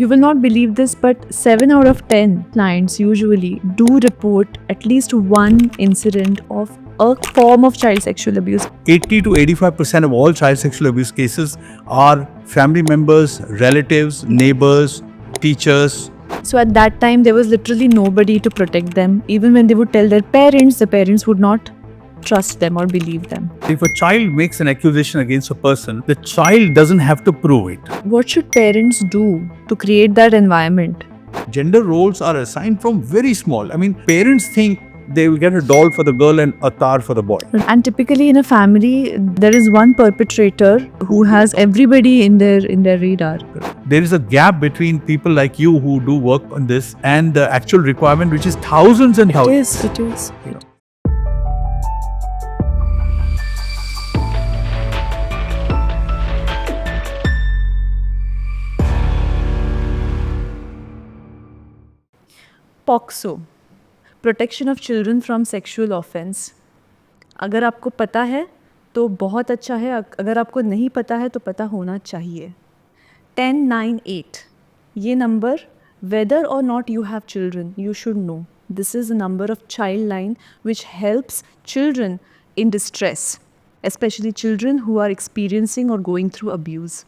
You will not believe this, but 7 out of 10 clients usually do report at least one incident of a form of child sexual abuse. 80 to 85% of all child sexual abuse cases are family members, relatives, neighbors, teachers. So at that time, there was literally nobody to protect them. Even when they would tell their parents, the parents would not trust them or believe them. If a child makes an accusation against a person, the child doesn't have to prove it. What should parents do to create that environment? Gender roles are assigned from very small. I mean, parents think they will get a doll for the girl and a tar for the boy. And typically in a family, there is one perpetrator who has everybody in their radar. There is a gap between people like you who do work on this and the actual requirement, which is thousands and thousands. It is. You know. POCSO, protection of children from sexual offence. अगर आपको पता है तो बहुत अच्छा है, अगर आपको नहीं पता है तो पता होना चाहिए. 1098, ये number, whether or not you have children, you should know. This is a number of Childline which helps children in distress, especially children who are experiencing or going through abuse.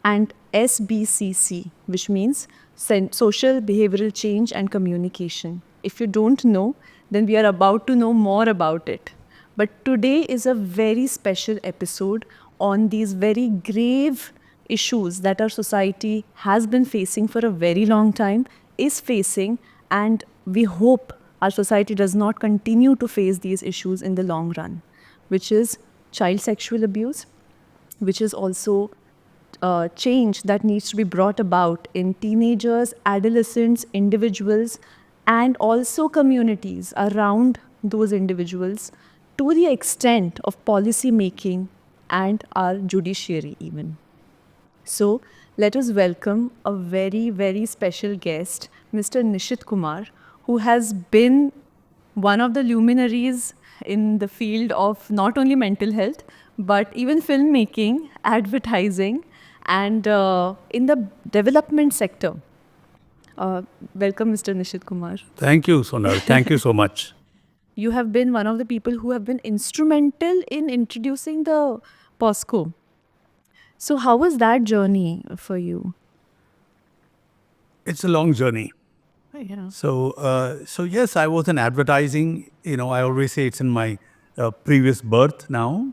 And SBCC, which means Social Behavioral Change and Communication. If you don't know, then we are about to know more about it. But today is a very special episode on these very grave issues that our society has been facing for a very long time, is facing, and we hope our society does not continue to face these issues in the long run, which is child sexual abuse, which is also change that needs to be brought about in teenagers, adolescents, individuals, and also communities around those individuals, to the extent of policy making and our judiciary even. So let us welcome a very, very special guest, Mr. Nishit Kumar, who has been one of the luminaries in the field of not only mental health, but even filmmaking, advertising, and in the development sector. Welcome, Mr. Nishit Kumar. Thank you, Sonal. Thank you so much. You have been one of the people who have been instrumental in introducing the POSCO. So how was that journey for you? It's a long journey. Yeah. So yes, I was in advertising. You know, I always say it's in my previous birth now.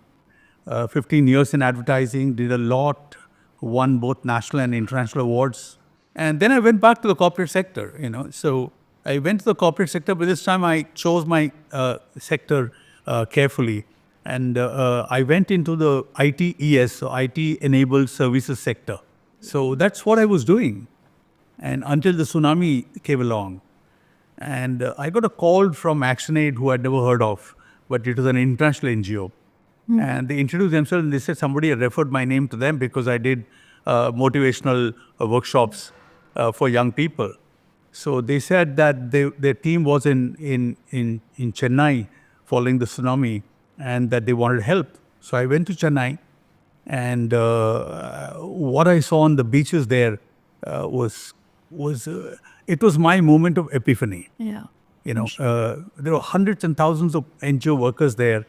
15 years in advertising, did a lot, won both national and international awards. And then I went back to the corporate sector, you know. So I went to the corporate sector, but this time I chose my sector carefully. And I went into the ITES, so IT-enabled services sector. So that's what I was doing. And until the tsunami came along. And I got a call from ActionAid, who I'd never heard of, but it was an international NGO. And they introduced themselves and they said somebody had referred my name to them because I did motivational workshops for young people. So they said that their team was in Chennai following the tsunami and that they wanted help. So I went to Chennai, and what I saw on the beaches there was my moment of epiphany. Yeah. You know, there were hundreds and thousands of NGO workers there,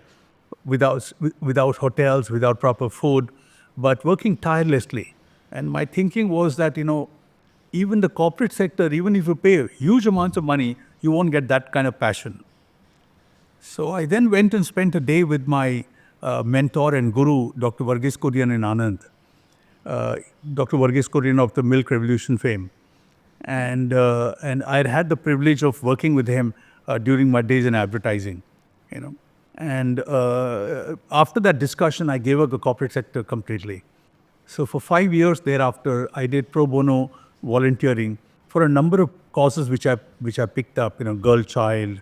without hotels, without proper food, but working tirelessly. And my thinking was that, you know, even the corporate sector, even if you pay huge amounts of money, you won't get that kind of passion. So I then went and spent a day with my mentor and guru, Dr. Varghese Kurian in Anand. Dr. Varghese Kurian of the Milk Revolution fame. And I had the privilege of working with him during my days in advertising, you know. And after that discussion, I gave up the corporate sector completely. So for 5 years thereafter, I did pro bono volunteering for a number of causes which I picked up, you know, girl child,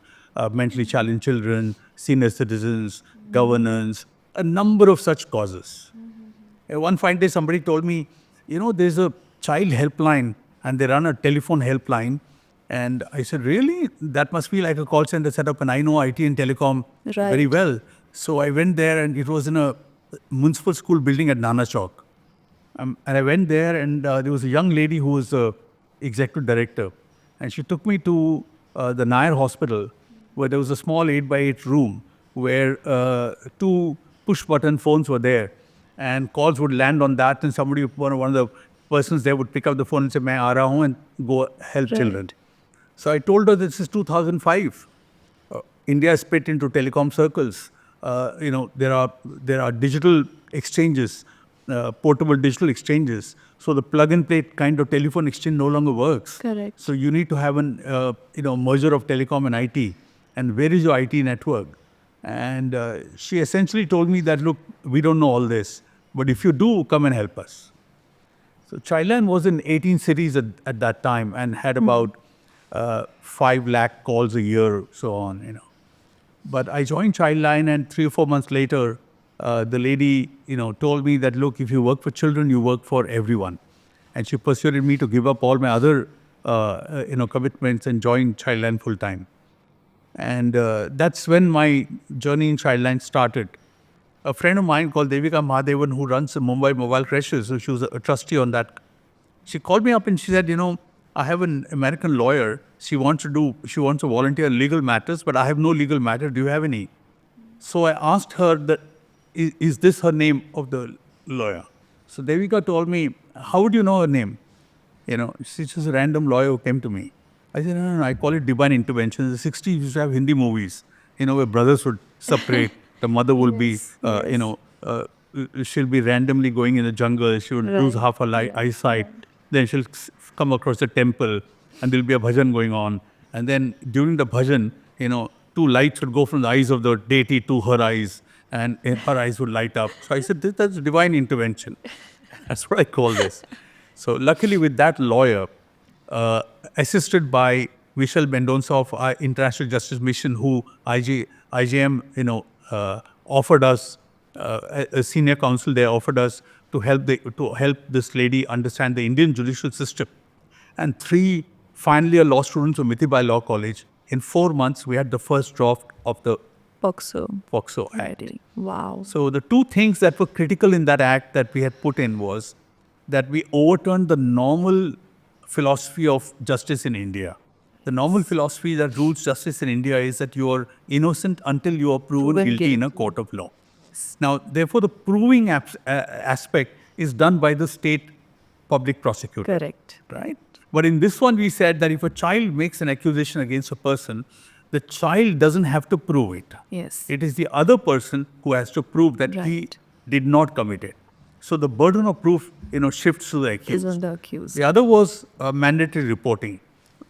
mentally challenged children, senior citizens, governance, a number of such causes. And one fine day, somebody told me, you know, there's a child helpline and they run a telephone helpline. And I said, really? That must be like a call center setup. And I know IT and telecom very well. So I went there, and it was in a municipal school building at Nana Chowk. And I went there, and there was a young lady who was the executive director, and she took me to the Nair Hospital, where there was a small 8 by 8 room where two push-button phones were there, and calls would land on that, and somebody, one of the persons there would pick up the phone and say, "Main aa raha hu," and go help children. Right. So I told her this is 2005. India is split into telecom circles. There are digital exchanges, portable digital exchanges. So the plug-and-play kind of telephone exchange no longer works. Correct. So you need to have an merger of telecom and IT. And where is your IT network? And she essentially told me that, look, we don't know all this, but if you do, come and help us. So Childline was in 18 cities at that time and had about 5 lakh calls a year, so on. But I joined Childline, and 3 or 4 months later, the lady, told me that, look, if you work for children, you work for everyone. And she persuaded me to give up all my other, commitments and join Childline full time. And that's when my journey in Childline started. A friend of mine called Devika Mahadevan, who runs the Mumbai Mobile Crashes, so she was a trustee on that. She called me up and she said, I have an American lawyer. She wants to volunteer legal matters, but I have no legal matter. Do you have any? So I asked her that, is this her name of the lawyer? So Devika told me, how would you know her name? She's just a random lawyer who came to me. I said, no, I call it divine intervention. In the 60s, we used to have Hindi movies, where brothers would separate. The mother will be, she'll be randomly going in the jungle. She would lose half her eyesight. Then she'll come across a temple, and there'll be a bhajan going on. And then during the bhajan, two lights would go from the eyes of the deity to her eyes, and her eyes would light up. So I said, that's divine intervention. That's what I call this. So luckily with that lawyer, assisted by Vishal Mendonca of our International Justice Mission, who IJM, offered us, a senior counsel there offered us to help this lady understand the Indian judicial system. And 3 final year law students from Mithibai Law College, in 4 months, we had the first draft of the POCSO Act. Right. Wow. So the 2 things that were critical in that act that we had put in was that we overturned the normal philosophy of justice in India. The normal philosophy that rules justice in India is that you are innocent until you are proven guilty in a court of law. Now, therefore, the proving aspect is done by the state public prosecutor. Correct. Right? But in this one, we said that if a child makes an accusation against a person, the child doesn't have to prove it. Yes. It is the other person who has to prove that he did not commit it. So the burden of proof, shifts to the accused. Is on the accused. The other was mandatory reporting.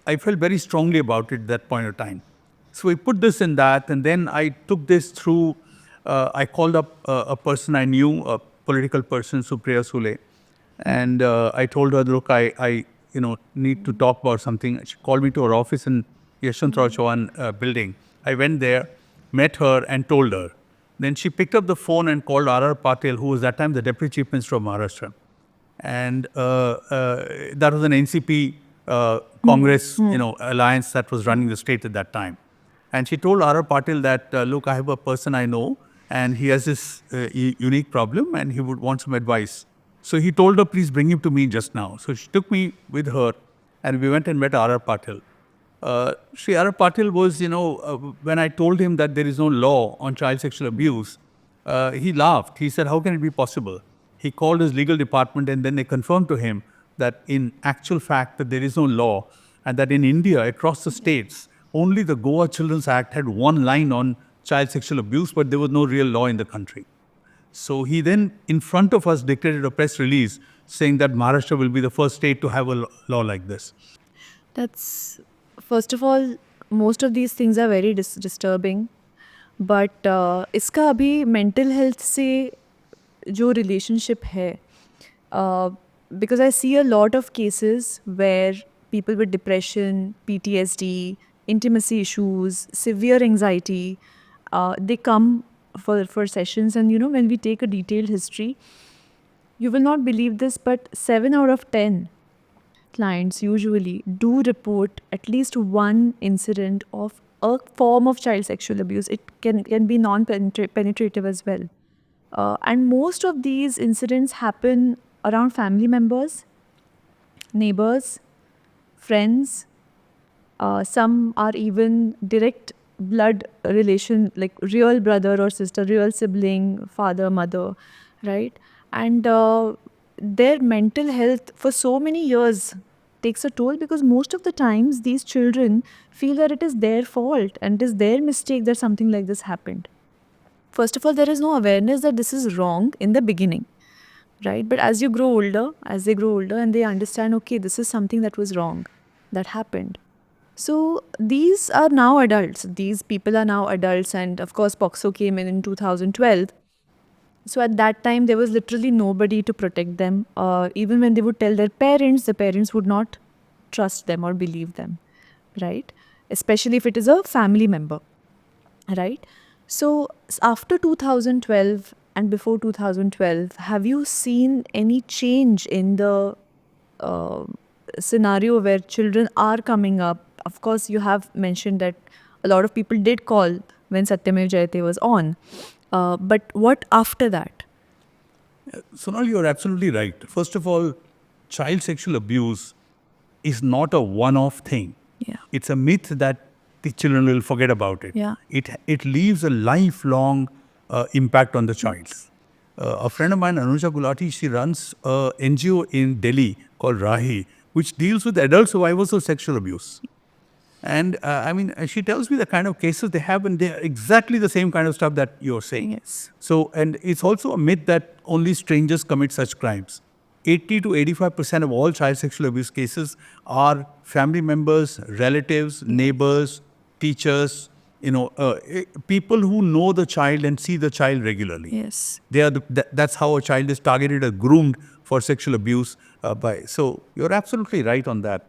I felt very strongly about it at that point of time. So we put this in that, and then I took this through, I called up a person I knew, a political person, Supriya Sule, and I told her, look, I need to talk about something. She called me to her office in Yashwantrao Chauhan building. I went there, met her, and told her. Then she picked up the phone and called R.R. Patil, who was that time the Deputy Chief Minister of Maharashtra. And that was an NCP Congress, alliance that was running the state at that time. And she told R.R. Patil that, look, I have a person I know, and he has this unique problem, and he would want some advice. So he told her, please bring him to me just now. So she took me with her, and we went and met R.R. Patil. Sri R.R. Patil was, when I told him that there is no law on child sexual abuse, he laughed. He said, how can it be possible? He called his legal department, and then they confirmed to him that in actual fact that there is no law, and that in India, across the states, only the Goa Children's Act had one line on child sexual abuse, but there was no real law in the country. So he then, in front of us, dictated a press release saying that Maharashtra will be the first state to have a law like this. That's, first of all, most of these things are very disturbing. But इसका अभी mental health से जो relationship है, because I see a lot of cases where people with depression, PTSD, intimacy issues, severe anxiety, they come for sessions, and when we take a detailed history, you will not believe this, but 7 out of 10 clients usually do report at least one incident of a form of child sexual abuse. It can be non-penetrative as well. And most of these incidents happen around family members, neighbors, friends. Some are even direct blood relation, like real brother or sister, real sibling, father, mother, right? And their mental health for so many years takes a toll, because most of the times these children feel that it is their fault and it is their mistake that something like this happened. First of all, there is no awareness that this is wrong in the beginning, right? But as you grow older, as they grow older and they understand, okay, this is something that was wrong, that happened. So these are now adults. These people are now adults, and of course, POCSO came in 2012. So at that time, there was literally nobody to protect them. Even when they would tell their parents, the parents would not trust them or believe them, right? Especially if it is a family member, right? So after 2012 and before 2012, have you seen any change in the uh, scenario where children are coming up? Of course, you have mentioned that a lot of people did call when Satyamev Jayate was on. But what after that? Sonal, you're absolutely right. First of all, child sexual abuse is not a one-off thing. Yeah. It's a myth that the children will forget about it. Yeah. It leaves a lifelong impact on the child. A friend of mine, Anuja Gulati, she runs a NGO in Delhi called Rahi, which deals with adult survivors of sexual abuse. And she tells me the kind of cases they have, and they're exactly the same kind of stuff that you're saying. Yes. So, and it's also a myth that only strangers commit such crimes. 80 to 85% of all child sexual abuse cases are family members, relatives, neighbors, teachers, people who know the child and see the child regularly. Yes. That's how a child is targeted or groomed for sexual abuse by. So you're absolutely right on that.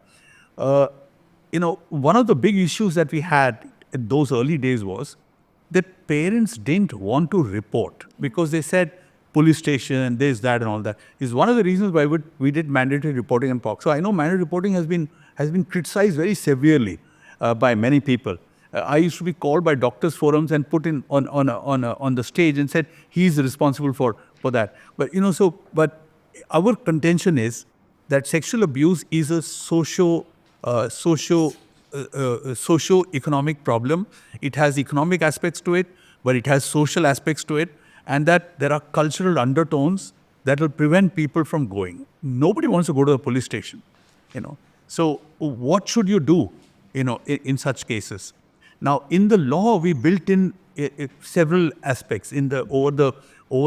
One of the big issues that we had in those early days was that parents didn't want to report because they said police station, this, that, and all that. Is one of the reasons why we did mandatory reporting and POCSO. So I know mandatory reporting has been criticized very severely by many people. I used to be called by doctors' forums and put in on the stage and said he's responsible for that. But our contention is that sexual abuse is a socio-economic problem. It has economic aspects to it, but it has social aspects to it, and that there are cultural undertones that will prevent people from going. Nobody wants to go to the police station, So what should you do, in such cases? Now, in the law, we built in several aspects. Over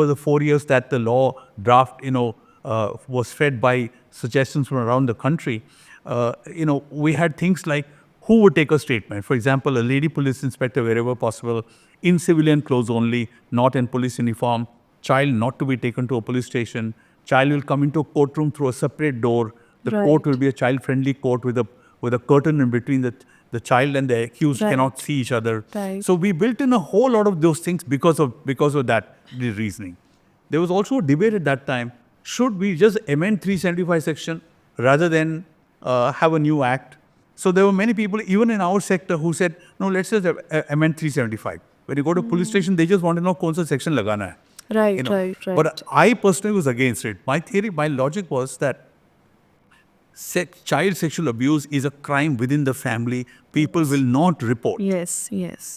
the 4 years that the law draft, was fed by suggestions from around the country, we had things like who would take a statement. For example, a lady police inspector wherever possible, in civilian clothes only, not in police uniform, child not to be taken to a police station, child will come into a courtroom through a separate door. The court will be a child-friendly court with a curtain in between the child and the accused cannot see each other. Right. So we built in a whole lot of those things because of that reasoning. There was also a debate at that time, should we just amend 375 section rather than have a new act? So there were many people, even in our sector, who said, no, let's just amend 375. When you go to police station, they just want to know kaun sa section lagana hai. Right, right. But I personally was against it. My logic was that child sexual abuse is a crime within the family. People will not report. Yes.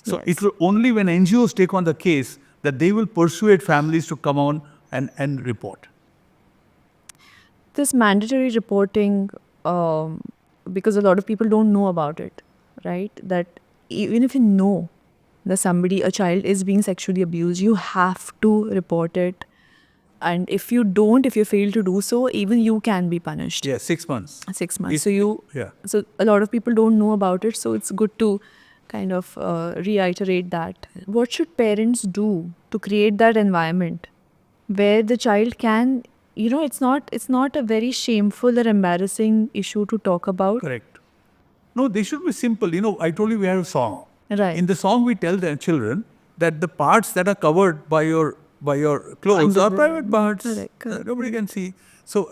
So it will only when NGOs take on the case that they will persuade families to come on and report. This mandatory reporting, because a lot of people don't know about it, right? That even if you know that a child is being sexually abused, you have to report it. And if you fail to do so, even you can be punished. Yeah, 6 months. 6 months. Yeah. So a lot of people don't know about it. So it's good to kind of reiterate that. What should parents do to create that environment where the child can, it's not a very shameful or embarrassing issue to talk about. Correct. No, they should be simple. I told you we have a song. Right. In the song, we tell the children that the parts that are covered by your clothes are private parts. Correct. Nobody can see. So,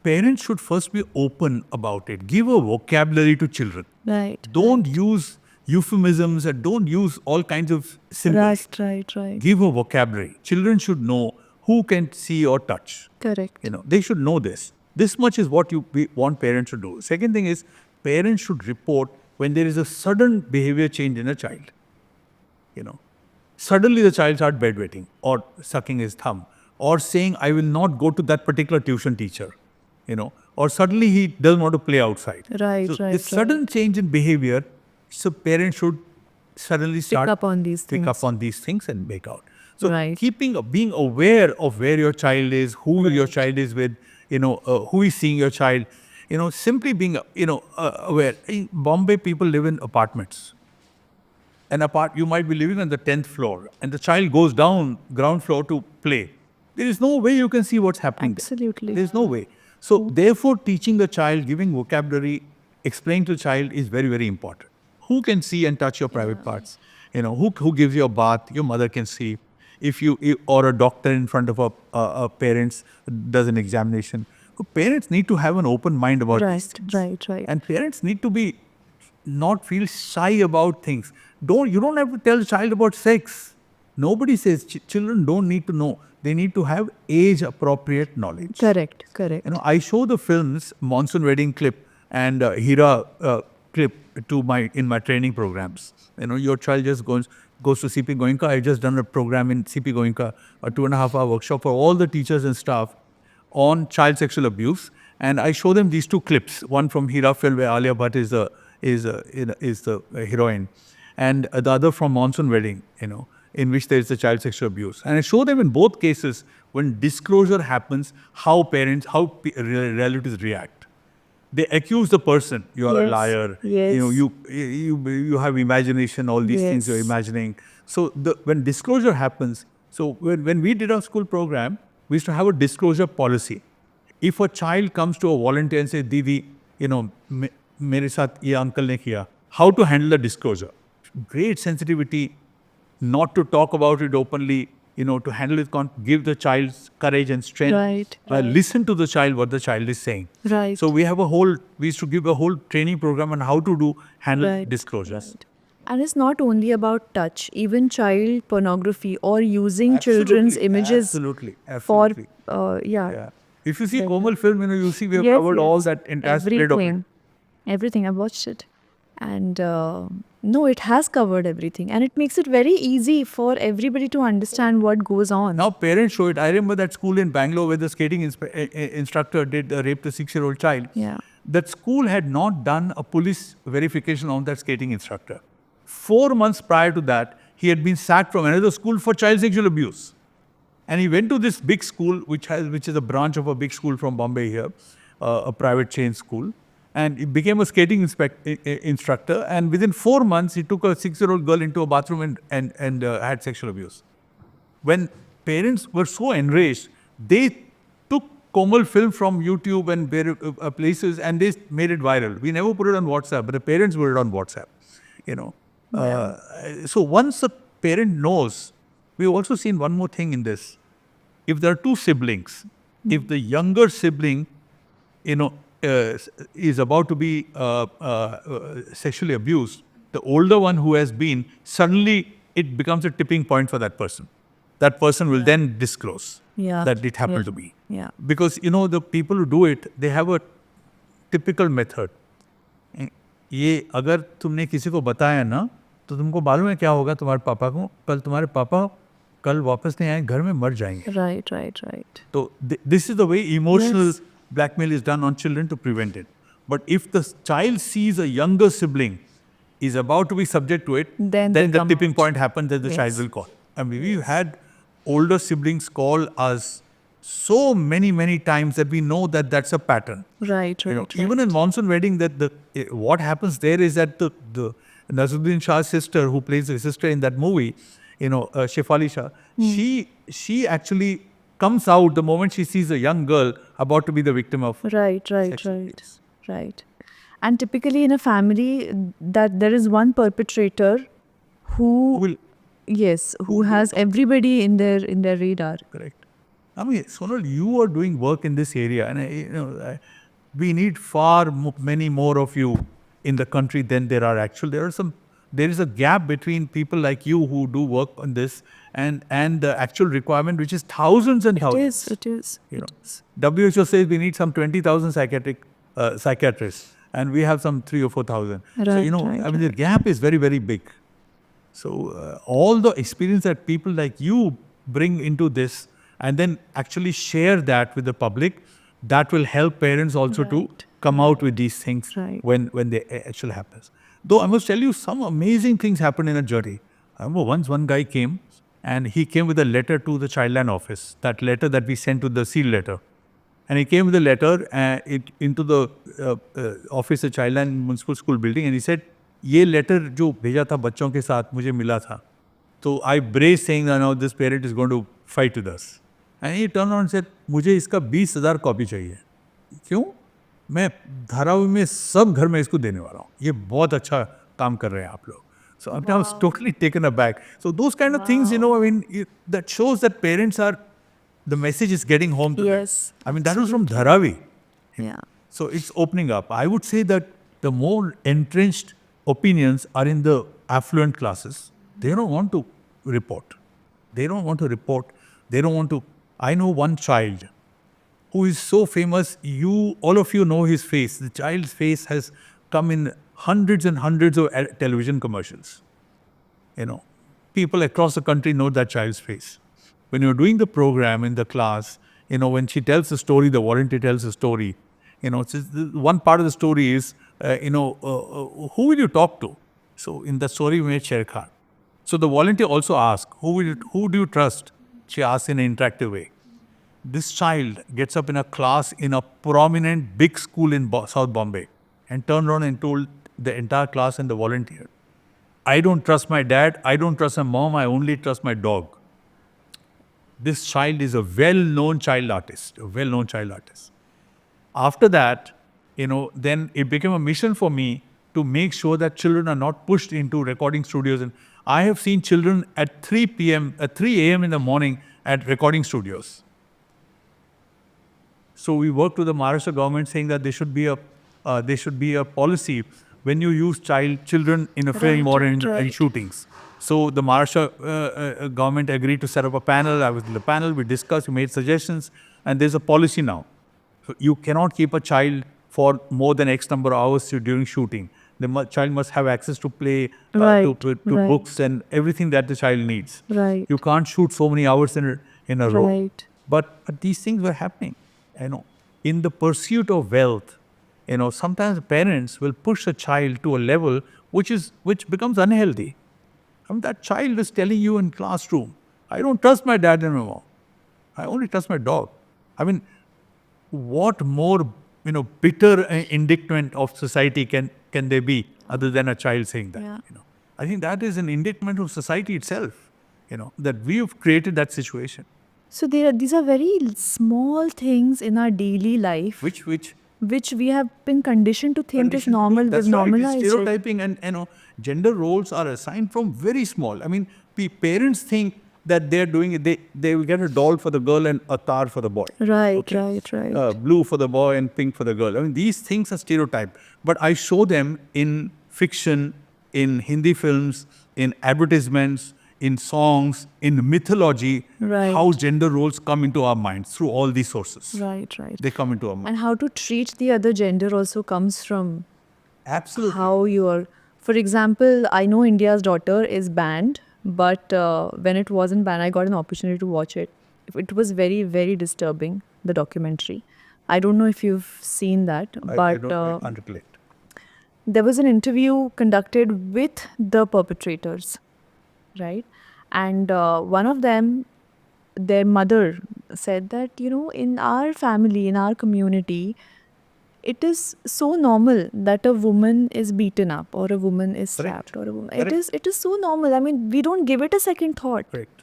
parents should first be open about it. Give a vocabulary to children. Right. Don't use euphemisms and don't use all kinds of symbols. Right. Give a vocabulary. Children should know who can see or touch. Correct. They should know this. This much is what we want parents to do. Second thing is, parents should report when there is a sudden behavior change in a child. Suddenly the child starts bedwetting or sucking his thumb or saying, I will not go to that particular tuition teacher, or suddenly he doesn't want to play outside. Right, So right, this sudden change in behavior, so parents should suddenly start Pick up on these pick things. up on these things and make out. So Right. being aware of where your child is, who your child is with, who is seeing your child, simply being, aware. In Bombay, people live in apartments. You might be living on the 10th floor and the child goes down ground floor to play. There is no way you can see what's happening there. Absolutely. There's no way. So therefore, teaching the child, giving vocabulary, explaining to the child is very, very important. Who can see and touch your private parts? Who gives you a bath? Your mother can see. Or a doctor in front of a parents does an examination. So parents need to have an open mind about these things. Right. And parents need to not feel shy about things. You don't have to tell the child about sex. Nobody says children don't need to know. They need to have age-appropriate knowledge. Correct. I show the films, Monsoon Wedding clip and Hira clip in my training programs. Your child just goes to CP Goenka. I just done a program in CP Goenka, a 2.5-hour workshop for all the teachers and staff on child sexual abuse. And I show them these two clips. One from Hira film where Alia Bhatt is the heroine, and the other from Monsoon Wedding, in which there is a child sexual abuse. And I show them in both cases when disclosure happens, how relatives react. They accuse the person, you are a liar. Yes. You have imagination, all these things you're imagining. So when disclosure happens, so when we did our school program, we used to have a disclosure policy. If a child comes to a volunteer and says, Didi, mere saath ye uncle ne kiya, how to handle the disclosure? Great sensitivity, not to talk about it openly, to handle it, give the child courage and strength. Right. Listen to the child, what the child is saying. Right. So we used to give a whole training program on how to handle disclosures. Right. And it's not only about touch, even child pornography or using children's images. Absolutely. For, yeah. If you see Komal film, you see we have covered all that entire split of it. Everything. I've watched it. And no, it has covered everything. And it makes it very easy for everybody to understand what goes on. Now parents show it. I remember that school in Bangalore where the skating instructor did rape the 6-year-old child. Yeah. That school had not done a police verification on that skating instructor. 4 months prior to that, he had been sacked from another school for child sexual abuse. And he went to this big school, which is a branch of a big school from Bombay here, a private chain school. And he became a skating instructor. And within 4 months, he took a 6-year-old girl into a bathroom and had sexual abuse. When parents were so enraged, they took Komal film from YouTube and places and they made it viral. We never put it on WhatsApp, but the parents put it on WhatsApp. So once a parent knows, we've also seen one more thing in this. If there are two siblings, if the younger sibling, is about to be sexually abused, the older one who has been, suddenly it becomes a tipping point for that person. That person will then disclose that it happened to me. Yeah. Because, the people who do it, they have a typical method. ये अगर तुमने किसी को बताया ना, तो तुमको मालूम है क्या होगा तुम्हारे पापा को? कल तुम्हारे पापा कल वापस नहीं आए, घर में मर जाएंगे. Right. So this is the way emotional blackmail is done on children to prevent it. But if the child sees a younger sibling is about to be subject to it, then the tipping point happens that the child will call. I mean, we've had older siblings call us so many times that we know that that's a pattern. Right. Even in Monsoon Wedding, what happens there is that the Nazuddin Shah's sister, who plays the sister in that movie, Shefali Shah, she actually comes out the moment she sees a young girl about to be the victim of Right. And typically in a family, that there is one perpetrator who has everybody in their radar. Correct. I mean, Sonal, you are doing work in this area, and we need many more of you in the country than there are actually. There is a gap between people like you who do work on this and the actual requirement, which is thousands and thousands. It is. You know, WHO says we need some 20,000 psychiatrists, and we have some 3 or 4,000. So Right, I mean, the gap is very, very big. So all the experience that people like you bring into this, and then actually share that with the public, that will help parents also to come out with these things when they actually happens. Though I must tell you, some amazing things happen in a journey. I remember once one guy came, and he came with a letter to the Childline office, that letter that we sent to the seal letter. And he came with a letter into the office of Childline Municipal School building, and he said, ये letter जो भेजा था बच्चों के साथ मुझे मिला था. So I braced saying that now this parent is going to fight with us. And he turned around and said, मुझे इसका 20,000 कॉपी चाहिए. क्यों? मैं धारावी में सब घर में इसको देने वाला हूँ. ये बहुत अच्छा काम कर रहे हैं आप लोग. So I was totally taken aback. So those kind of things, I mean, that shows that parents are, the message is getting home to them. I mean, that was from Dharavi. Yeah. So it's opening up. I would say that the more entrenched opinions are in the affluent classes. They don't want to report. They don't want to. I know one child who is so famous, all of you know his face. The child's face has come in hundreds and hundreds of television commercials. People across the country know that child's face. When you're doing the program in the class, when she tells the story, the volunteer tells the story, one part of the story is, who will you talk to? So in the story, we made Sher Khan. So the volunteer also asks, who do you trust? She asks in an interactive way. This child gets up in a class in a prominent big school in South Bombay and turned around and told the entire class and the volunteer, I don't trust my dad, I don't trust my mom, I only trust my dog. This child is a well-known child artist. After that, then it became a mission for me to make sure that children are not pushed into recording studios. And I have seen children at 3 a.m. in the morning at recording studios. So we worked with the Maharashtra government saying that there should be a policy when you use children in a film or in shootings. So the Maharashtra government agreed to set up a panel. I was in the panel, we discussed, we made suggestions, and there's a policy now. So you cannot keep a child for more than X number of hours during shooting. The child must have access to play, to books and everything that the child needs. You can't shoot so many hours in a row. But these things were happening. In the pursuit of wealth, sometimes parents will push a child to a level which becomes unhealthy. I mean, that child is telling you in classroom, I don't trust my dad and my mom. I only trust my dog. I mean, what more, bitter indictment of society can there be other than a child saying that? Yeah. I think that is an indictment of society itself, that we have created that situation. So these are very small things in our daily life Which we have been conditioned to think is normal. That's we've right. normalized It's stereotyping and gender roles are assigned from very small. I mean, parents think that they're doing it. They will get a doll for the girl and a tar for the boy. Right. Blue for the boy and pink for the girl. I mean, these things are stereotyped. But I show them in fiction, in Hindi films, in advertisements, in songs, in mythology, how gender roles come into our minds through all these sources. Right. They come into our minds. And how to treat the other gender also comes from Absolutely. how you are. For example, I know India's Daughter is banned, but when it wasn't banned, I got an opportunity to watch it. It was very, very disturbing, the documentary. I don't know if you've seen that, but I don't recollect. There was an interview conducted with the perpetrators, right? And one of them, their mother said that, in our family, in our community, it is so normal that a woman is beaten up or a woman is slapped or a woman. It is so normal. I mean, we don't give it a second thought. Correct.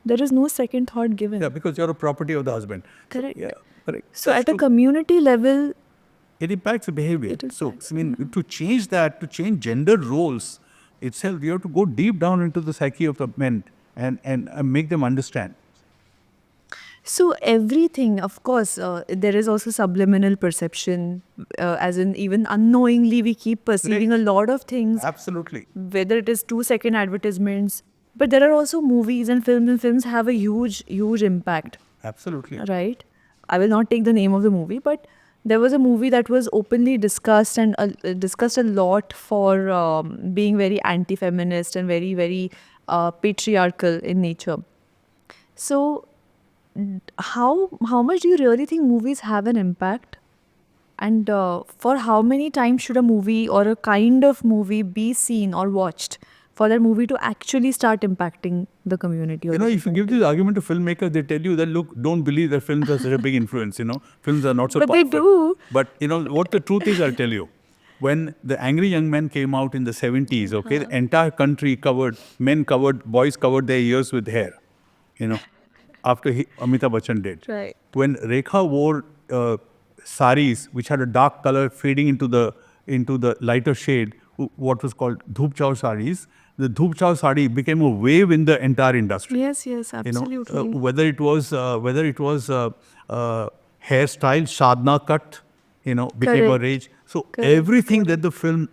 There is no second thought given. Yeah, because you're a property of the husband. Correct. Correct. So at a community level, it impacts the behavior. To change that, to change gender roles itself, you have to go deep down into the psyche of the men and make them understand. So everything, of course, there is also subliminal perception, as in even unknowingly we keep perceiving a lot of things. Absolutely. Whether it is 2-second advertisements But there are also movies and films have a huge impact, Absolutely. right? I will not take the name of the movie, but there was a movie that was openly discussed and discussed a lot for being very anti-feminist and very patriarchal in nature. So, how much do you really think movies have an impact? And for how many times should a movie or a kind of movie be seen or watched for that movie to actually start impacting the community? Or You know, if you give this argument to filmmakers, they tell you that, look, don't believe that films are such a big influence, films are not so But they powerful. do. But, what the truth is, I'll tell you. When The Angry Young Men came out in the 70s, okay, the entire country boys covered their ears with hair, after Amitabh Bachchan did. Right. When Rekha wore saris, which had a dark color fading into the lighter shade, what was called Dhoop Chao saris, the Dhoop Chao sari became a wave in the entire industry. Yes, absolutely. Whether it was hairstyle, Shadna cut, became a Correct. rage. So Correct. everything that the film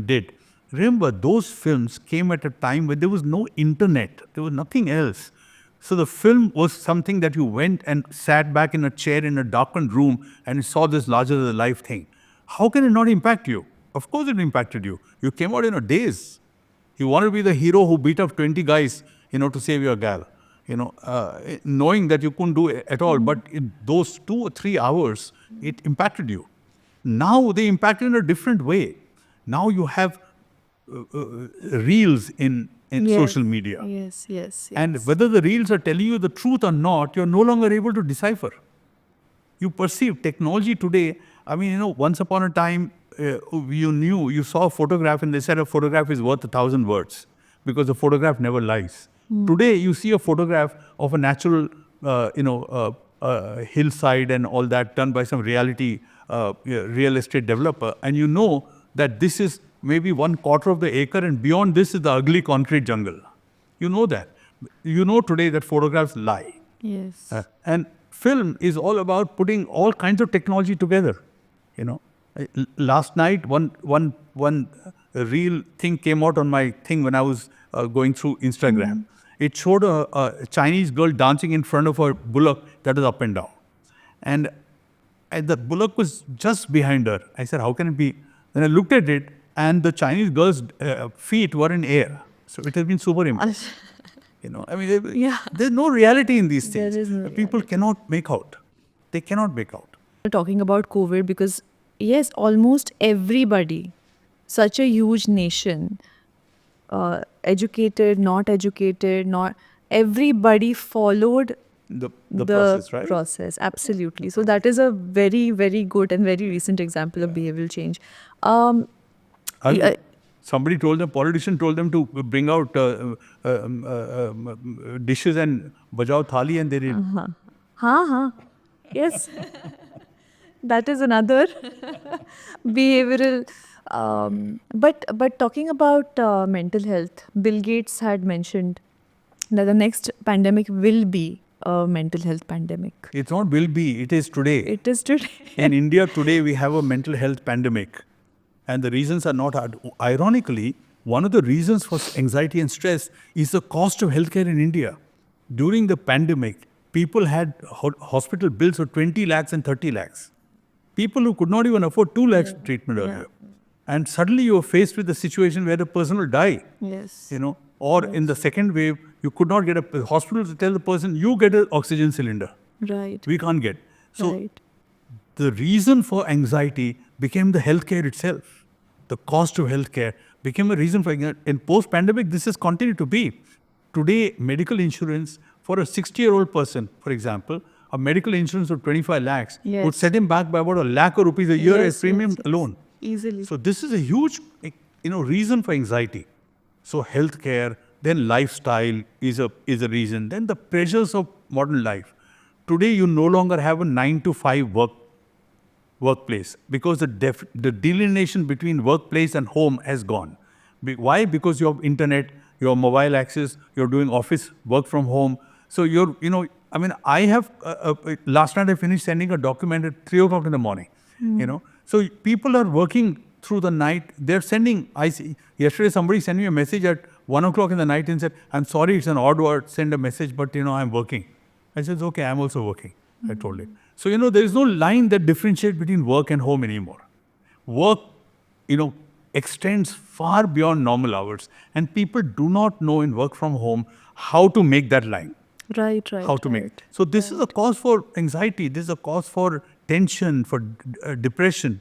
did. Remember, those films came at a time when there was no internet, there was nothing else. So the film was something that you went and sat back in a chair in a darkened room and you saw this larger-than-life thing. How can it not impact you? Of course it impacted you. You came out in a daze. You want to be the hero who beat up 20 guys, to save your gal. Knowing that you couldn't do it at all, but in those 2 or 3 hours, it impacted you. Now they impact in a different way. Now you have reels in Yes. social media. Yes. And whether the reels are telling you the truth or not, you're no longer able to decipher. You perceive technology today. I mean, once upon a time, you saw a photograph and they said a photograph is worth 1,000 words because the photograph never lies. Today, you see a photograph of a natural, hillside and all that done by some real estate developer, and you know that this is maybe 1/4 of the acre, and beyond this is the ugly concrete jungle. You know that. You know today that photographs lie. Yes. And film is all about putting all kinds of technology together. Last night, one real thing came out on my thing when I was going through Instagram. It showed a Chinese girl dancing in front of a bullock that was up and down. And the bullock was just behind her. I said, how can it be? Then I looked at it, and the Chinese girl's feet were in air. So it has been superimposed. Yeah. There's no reality in these things. There is no People cannot make out. They cannot make out. We're talking about COVID because, yes, almost everybody, such a huge nation, educated, not educated, not everybody followed The process, right? process, absolutely. So that is a very good and very recent example of behavioral change. Somebody politician told them to bring out dishes and bajao thali, and they did. Yes. That is another behavioral. But talking about mental health, Bill Gates had mentioned that the next pandemic will be a mental health pandemic. It's not will be, it is today. It is today. In India today, we have a mental health pandemic. And the reasons are not hard. Ironically, one of the reasons for anxiety and stress is the cost of healthcare in India. During the pandemic, people had hospital bills of 20 lakhs and 30 lakhs. People who could not even afford 2 lakhs treatment earlier. And suddenly you are faced with a situation where the person will die. Yes. Or in the second wave, you could not get a hospital to tell the person, you get an oxygen cylinder. Right. We can't get. So Right. the reason for anxiety became the healthcare itself. The cost of healthcare became a reason for anxiety. In post-pandemic, this has continued to be. Today, medical insurance for a 60-year-old person, for example, a medical insurance of 25 lakhs Yes. would set him back by about 1 lakh rupees a year as premium alone. Easily. So this is a huge, reason for anxiety. So healthcare, then lifestyle is a reason. Then the pressures of modern life. Today, you no longer have a 9 to 5 workplace because the delineation between workplace and home has gone. Why? Because you have internet, you have mobile access, you're doing office work from home. So I have, last night I finished sending a document at 3 o'clock in the morning, So people are working through the night. They're sending, yesterday somebody sent me a message at 1 o'clock in the night and said, I'm sorry, it's an odd word, send a message, but I'm working. I said, okay, I'm also working. I told it. So, there is no line that differentiates between work and home anymore. Work, extends far beyond normal hours. And people do not know in work from home how to make that line. Right. How to make it. So this is a cause for anxiety. This is a cause for tension, for depression.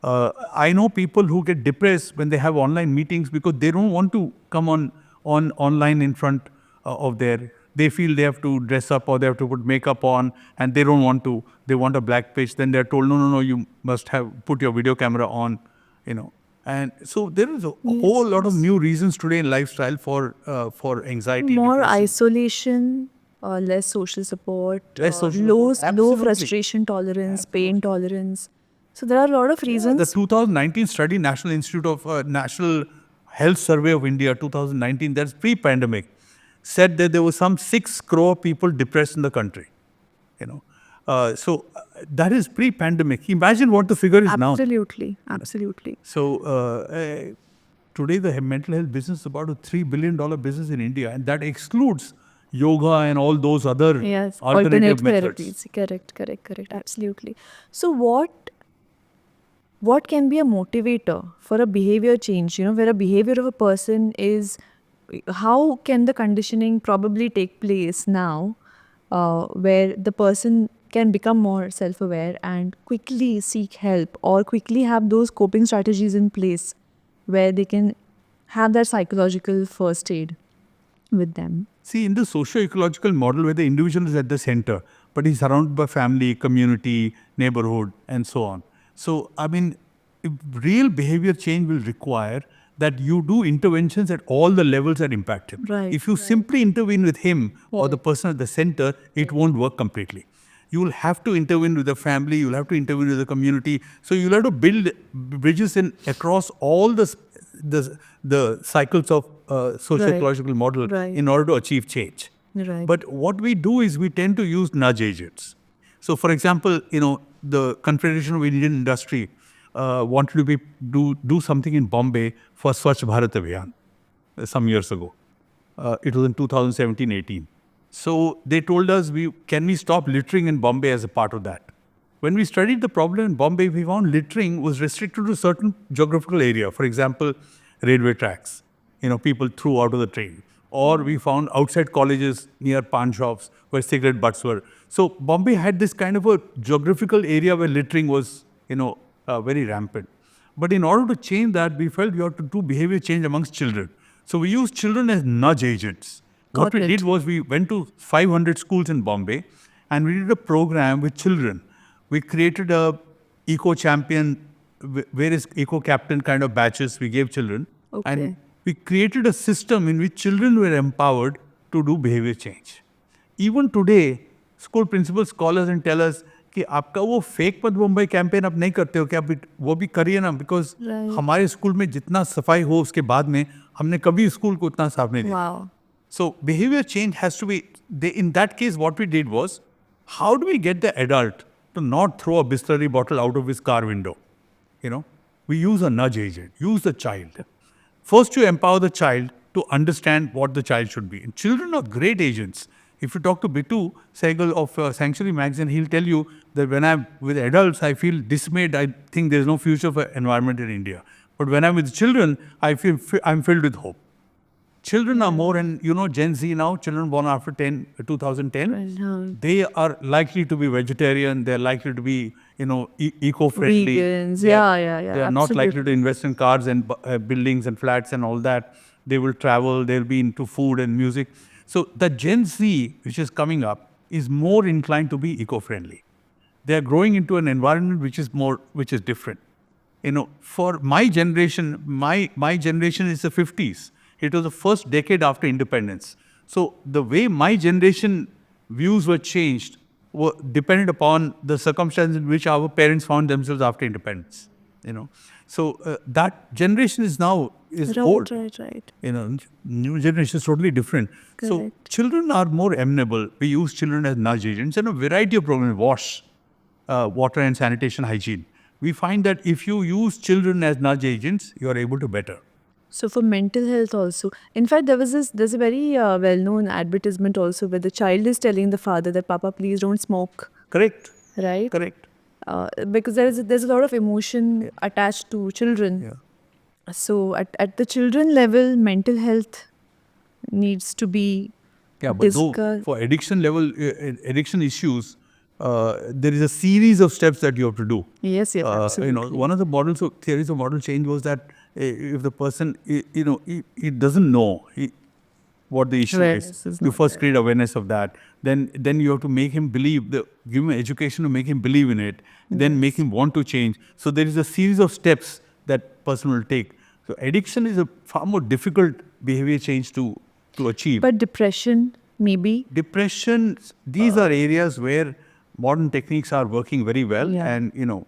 I know people who get depressed when they have online meetings because they don't want to come on online in front of their. They feel they have to dress up or they have to put makeup on, and they don't want to. They want a black page. Then they're told, no, you must have put your video camera on. And so there is a whole lot of new reasons today in lifestyle for anxiety. More depression. isolation, less social support, Less social low support. Absolutely. frustration tolerance, pain tolerance. So there are a lot of reasons. The 2019 study, National Institute of National Health Survey of India, 2019, that's pre-pandemic, said that there were some 6 crore people depressed in the country. So that is pre-pandemic. Imagine what the figure is now. Absolutely. So today the mental health business is about a $3 billion business in India, and that excludes yoga and all those other alternate methods. therapies. Correct. Absolutely. So what can be a motivator for a behavior change? Where a behavior of a person is, how can the conditioning probably take place now, where the person can become more self-aware and quickly seek help or quickly have those coping strategies in place where they can have that psychological first aid with them. See, in the socio-ecological model where the individual is at the center, but he's surrounded by family, community, neighborhood, and so on. So, real behavior change will require that you do interventions at all the levels that impact him. Right, if you simply intervene with him or the person at the center, it won't work completely. You will have to intervene with the family, you'll have to intervene with the community. So you'll have to build bridges across all the cycles of socio-ecological model in order to achieve change. Right. But what we do is we tend to use nudge agents. So for example, the Confederation of Indian Industry wanted to do something in Bombay for Swachh Bharat Abhiyan some years ago. It was in 2017-18. So they told us, can we stop littering in Bombay as a part of that? When we studied the problem in Bombay, we found littering was restricted to a certain geographical area. For example, railway tracks. People threw out of the train. Or we found outside colleges near pawn shops where cigarette butts were. So Bombay had this kind of a geographical area where littering was, very rampant. But in order to change that, we felt we had to do behavior change amongst children. So we used children as nudge agents. What we did was we went to 500 schools in Bombay and we did a program with children. We created a eco-champion, various eco-captain kind of batches we gave children. And we created a system in which children were empowered to do behavior change. Even today, school principals call us and tell us कि आपका वो fake मत Mumbai campaign आप नहीं करते हो क्या, वो भी करिए ना, बिकॉज हमारे स्कूल में जितना सफाई हो उसके बाद में हमने कभी स्कूल को उतना साफ नहीं दिया. So behavior change has to be, in that case what we did was, how do we get the adult to not throw a Bisleri bottle out of his car window? We use a nudge agent, use the child. First you empower the child to understand what the child should be. And children are great agents. If you talk to Bitu Sehgal of Sanctuary Magazine, he'll tell you that when I'm with adults, I feel dismayed. I think there's no future for environment in India. But when I'm with children, I feel I'm filled with hope. Children are more, and Gen Z now, children born after 2010, they are likely to be vegetarian, they're likely to be, eco-friendly. Vegans, They are not likely to invest in cars and buildings and flats and all that. They will travel, they'll be into food and music. So the Gen Z, which is coming up, is more inclined to be eco-friendly. They are growing into an environment which is different. For my generation, my generation is the 50s. It was the first decade after independence. So the way my generation views were changed depended upon the circumstances in which our parents found themselves after independence. So that generation is now old. Right. New generation is totally different. Correct. So children are more amenable. We use children as nudge agents and a variety of programs. WASH, water and sanitation hygiene. We find that if you use children as nudge agents, you are able to better. So for mental health also. In fact, there's a very well-known advertisement also where the child is telling the father that Papa, please don't smoke, Correct. right? Correct. Because there's a lot of emotion attached to children. Yeah. So at the children level, mental health needs to be Yeah, but though discussed. for addiction level, addiction issues, there is a series of steps that you have to do. Yes, yes, absolutely. One of the models of theories of model change was that if the person, he doesn't know what the issue Awareness is, is you not first there. create awareness of that. Then you have to make him believe, give him education to make him believe in it. Then make him want to change. So there is a series of steps that person will take. So addiction is a far more difficult behavior change to achieve. But depression, maybe. Depression, these are areas where modern techniques are working very well, Yeah. and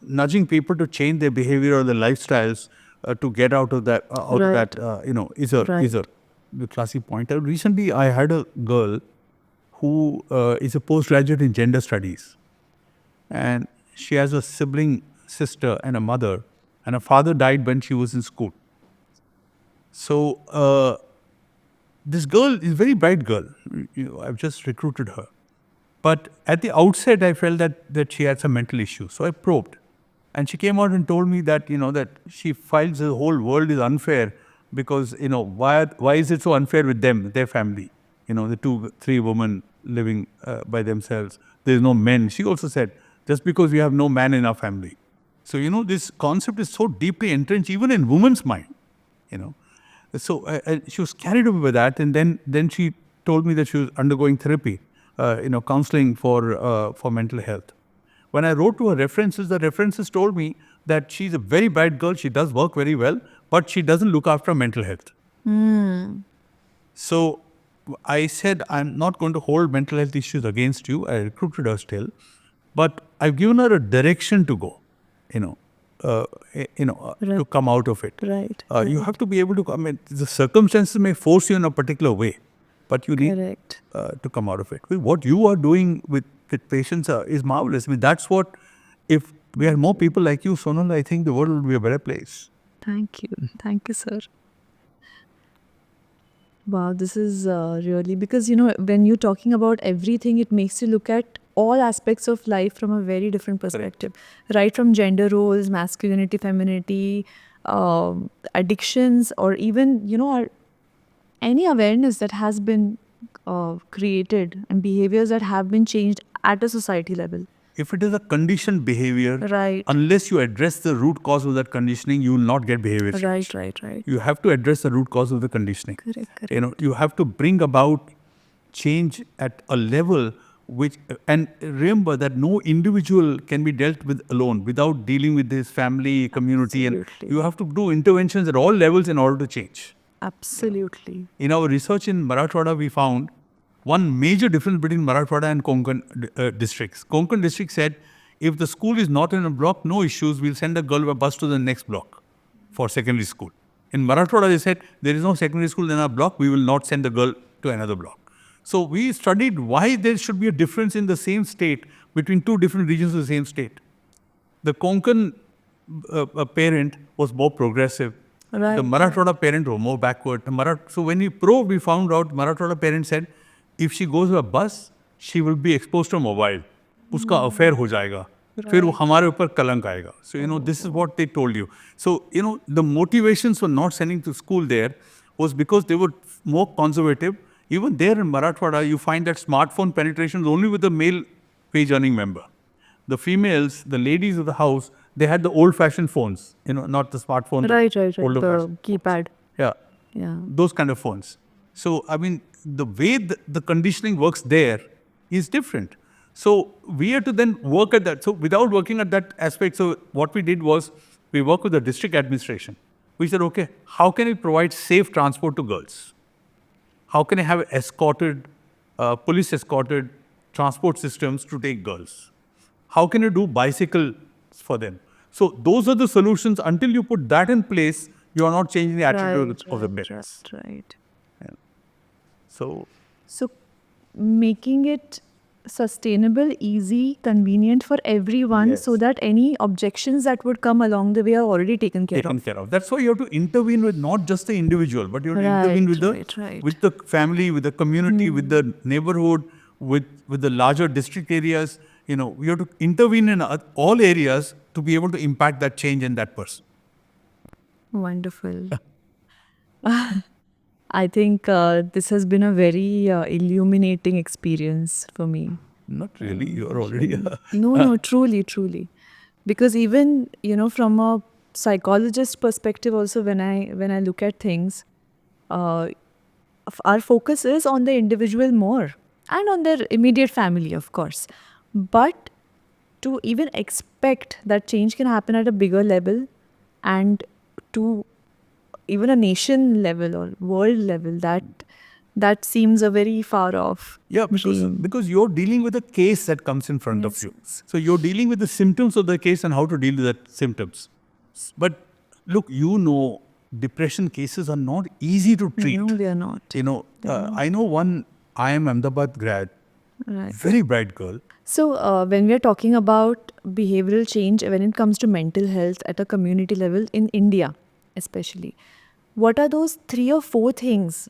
nudging people to change their behavior or their lifestyles to get out of that Right. is a Right. classic point. Recently I had a girl who is a postgraduate in gender studies, and she has a sibling sister and a mother, and her father died when she was in school. So this girl is a very bright girl. I've just recruited her. But at the outset, I felt that she had some mental issues. So I probed. And she came out and told me that, that she feels the whole world is unfair because, why is it so unfair with them, their family? The two, three women living by themselves. There's no men. She also said, just because we have no man in our family. So, this concept is so deeply entrenched even in women's mind, you know. So she was carried away with that, and then she told me that she was undergoing therapy, counseling for mental health. When I wrote to her references, the references told me that she's a very bright girl. She does work very well, but she doesn't look after mental health. So I said, I'm not going to hold mental health issues against you. I recruited her still, but I've given her a direction to go, to come out of it. Right. You have to be able to, the circumstances may force you in a particular way, but you need Correct. to come out of it. What you are doing with patients is marvelous. That's what, if we had more people like you, Sonal, I think the world would be a better place. Thank you. Thank you, sir. Wow, this is really, because, when you're talking about everything, it makes you look at all aspects of life from a very different perspective. Right from gender roles, masculinity, femininity, addictions, or even, any awareness that has been created and behaviors that have been changed at a society level. If it is a conditioned behavior, Right. unless you address the root cause of that conditioning, you will not get behavior change. Right. You have to address the root cause of the conditioning. Correct. You have to bring about change at a level which, and remember that no individual can be dealt with alone without dealing with his family, community, Absolutely. and you have to do interventions at all levels in order to change. Absolutely. In our research in Marathwada, we found one major difference between Marathwada and Konkan districts. Konkan district said, if the school is not in a block, no issues, we'll send a girl by bus to the next block for secondary school. In Marathwada, they said, there is no secondary school in our block, we will not send the girl to another block. So we studied why there should be a difference in the same state between two different regions of the same state. The Konkan parent was more progressive. Right. The Marathwada parent was more backward. So when we probed, we found out Marathwada parent said, if she goes by a bus, she will be exposed to mobile. Uska affair ho jayega. फिर वो हमारे ऊपर कलंक आएगा. So, this is what they told you. So, the motivations for not sending to school there was because they were more conservative. Even there in Marathwada, you find that smartphone penetration is only with the male wage earning member. The females, the ladies of the house, they had the old-fashioned phones, not the smartphone. Right. Older The keypad. Yeah. Those kind of phones. So, the way the conditioning works there is different. So, we had to then work at that. So, without working at that aspect, so what we did was, we worked with the district administration. We said, okay, how can we provide safe transport to girls? How can I have police escorted transport systems to take girls? How can you do bicycles for them? So those are the solutions. Until you put that in place, you are not changing the attitude of the parents. Right. So So making it sustainable, easy, convenient for everyone, Yes. so that any objections that would come along the way are already taken care Taken of. care of. That's why you have to intervene with not just the individual, but you have to intervene with Right. the family, with the community, with the neighborhood, with the larger district areas. You know, you have to intervene in all areas to be able to impact that change in that person. Wonderful. I think this has been a very illuminating experience for me. Not really. You are already. No, truly. Because even, from a psychologist perspective also, when I look at things, uh, our focus is on the individual more and on their immediate family, of course. But to even expect that change can happen at a bigger level, and to even a nation level or world level, that seems a very far off Yeah, dream. because you're dealing with a case that comes in front of Yes, you. yes. So you're dealing with the symptoms of the case and how to deal with that symptoms. But look, depression cases are not easy to treat. No, they are not. I know one IIM Ahmedabad grad, Right. very bright girl. So, when we are talking about behavioral change, when it comes to mental health at a community level in India, especially, what are those 3 or 4 things,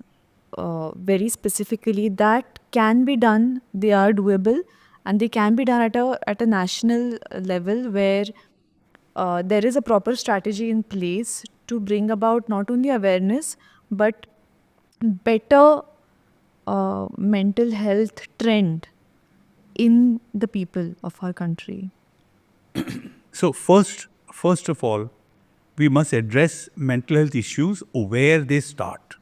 very specifically, that can be done? They are doable, and they can be done at a national level, where there is a proper strategy in place to bring about not only awareness but better mental health trend in the people of our country. So first of all, we must address mental health issues where they start.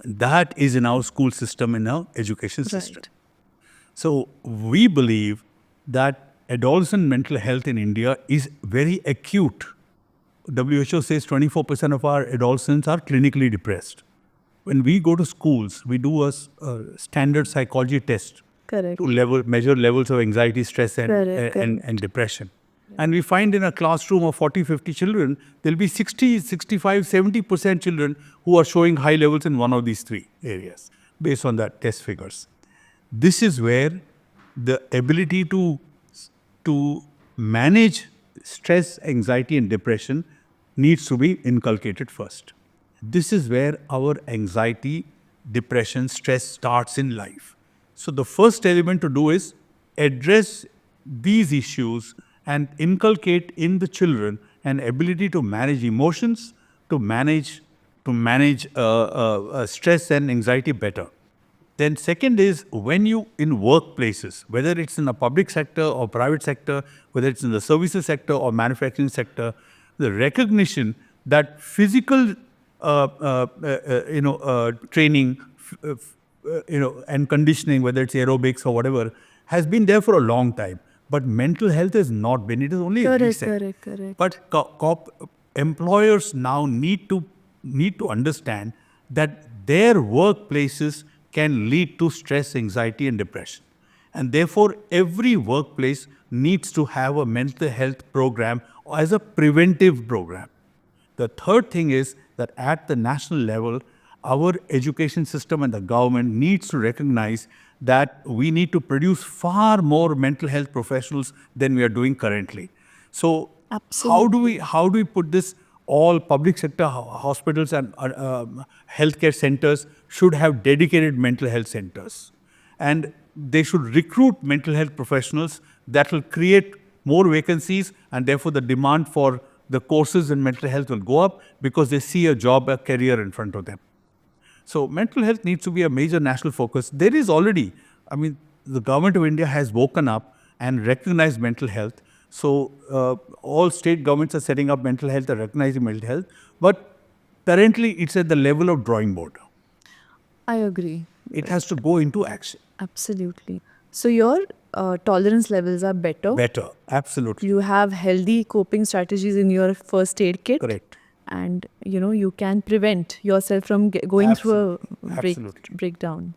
That is in our school system, in our education system. Right. So we believe that adolescent mental health in India is very acute. WHO says 24% of our adolescents are clinically depressed. When we go to schools, we do a standard psychology test Correct. to measure levels of anxiety, stress, and depression. And we find in a classroom of 40, 50 children, there'll be 60, 65, 70% children who are showing high levels in one of these three areas based on that test figures. This is where the ability to manage stress, anxiety, and depression needs to be inculcated first. This is where our anxiety, depression, stress starts in life. So the first element to do is address these issues and inculcate in the children an ability to manage emotions, to manage stress and anxiety better. Then second is when you in workplaces, whether it's in the public sector or private sector, whether it's in the services sector or manufacturing sector, the recognition that physical training, and conditioning, whether it's aerobics or whatever, has been there for a long time. But mental health has not been. It is only recent. Correct. But employers now need to understand that their workplaces can lead to stress, anxiety, and depression. And therefore, every workplace needs to have a mental health program as a preventive program. The third thing is that at the national level, our education system and the government needs to recognize that we need to produce far more mental health professionals than we are doing currently. So how do we put this? All public sector hospitals and healthcare centers should have dedicated mental health centers, and they should recruit mental health professionals. That will create more vacancies, and therefore the demand for the courses in mental health will go up because they see a job, a career in front of them. So mental health needs to be a major national focus. There is already, the government of India has woken up and recognized mental health. So all state governments are setting up mental health and recognizing mental health. But currently it's at the level of drawing board. I agree. It has to go into action. Absolutely. So your tolerance levels are better. Better, absolutely. You have healthy coping strategies in your first aid kit. Correct. And you can prevent yourself from going through a Absolutely. breakdown.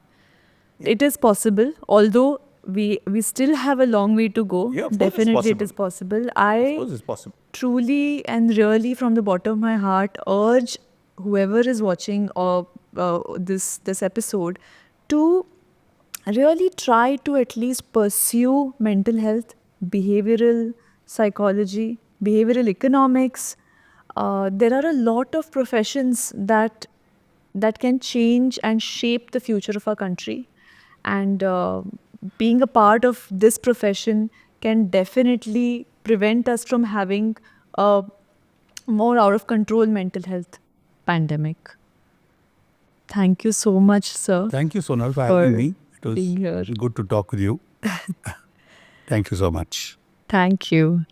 It is possible, although we still have a long way to go. Yeah, of course it's Definitely it possible. is possible. Of I course it's possible. truly and really, from the bottom of my heart, urge whoever is watching or this episode to really try to at least pursue mental health, behavioral psychology, behavioral economics. There are a lot of professions that can change and shape the future of our country, and being a part of this profession can definitely prevent us from having a more out of control mental health pandemic. Thank you so much, sir. Thank you, Sonal, for For having me. It was being here. good to talk with you. Thank you so much. Thank you.